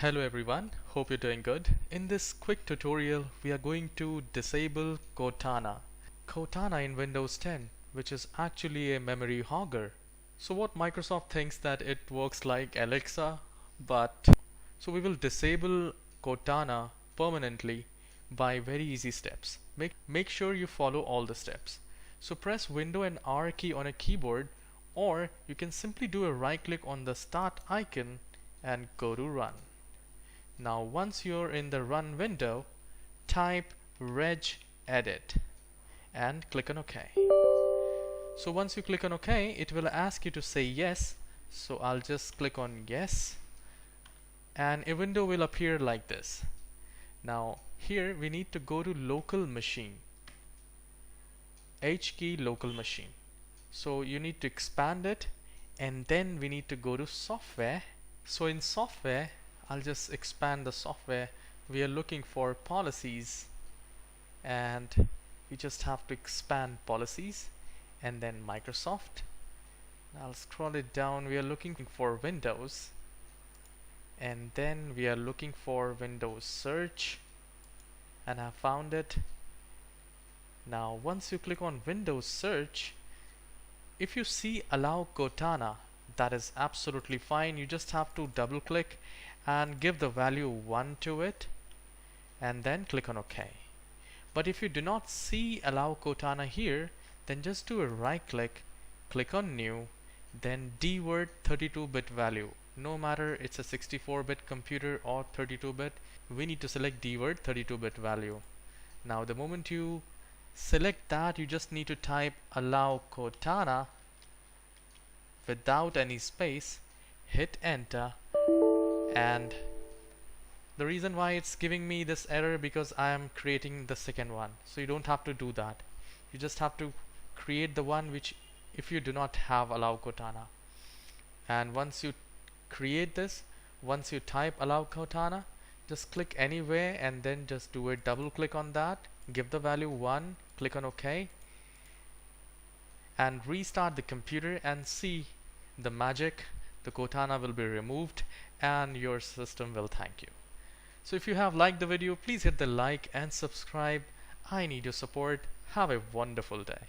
Hello everyone, hope you're doing good. In this quick tutorial, we are going to disable Cortana. Cortana in Windows 10, which is actually a memory hogger. So what Microsoft thinks that it works like Alexa, but so we will disable Cortana permanently by very easy steps. Make sure you follow all the steps. So press Window and R key on a keyboard, or you can simply do a right click on the start icon and go to run. Now once you're in the run window, type regedit and click on OK. So once you click on OK, it will ask you to say yes. So I'll just click on yes and a window will appear like this. Now here we need to go to local machine, H key local machine. So you need to expand it and then we need to go to software. So in software, I'll just expand the software. We are looking for policies and we just have to expand policies and then Microsoft. I'll scroll it down. We are looking for Windows and then we are looking for Windows search and I found it. Now once you click on Windows search, if you see allow Cortana, that is absolutely fine. You just have to double click and give the value 1 to it and then click on OK. But if you do not see allow Cortana here, then just do a right click, click on new, then dword 32-bit value. No matter it's a 64-bit computer or 32-bit, we need to select dword 32-bit value. Now the moment you select that, you just need to type allow Cortana without any space, hit enter, and the reason why it's giving me this error because I am creating the second one. So you don't have to do that. You just have to create the one which if you do not have allow Cortana. And once you create this, once you type allow Cortana, just click anywhere and then just do a double click on that, give the value 1, click on OK and restart the computer and see the magic. The Cortana will be removed and your system will thank you. So if you have liked the video, please hit the like and subscribe. I need your support. Have a wonderful day.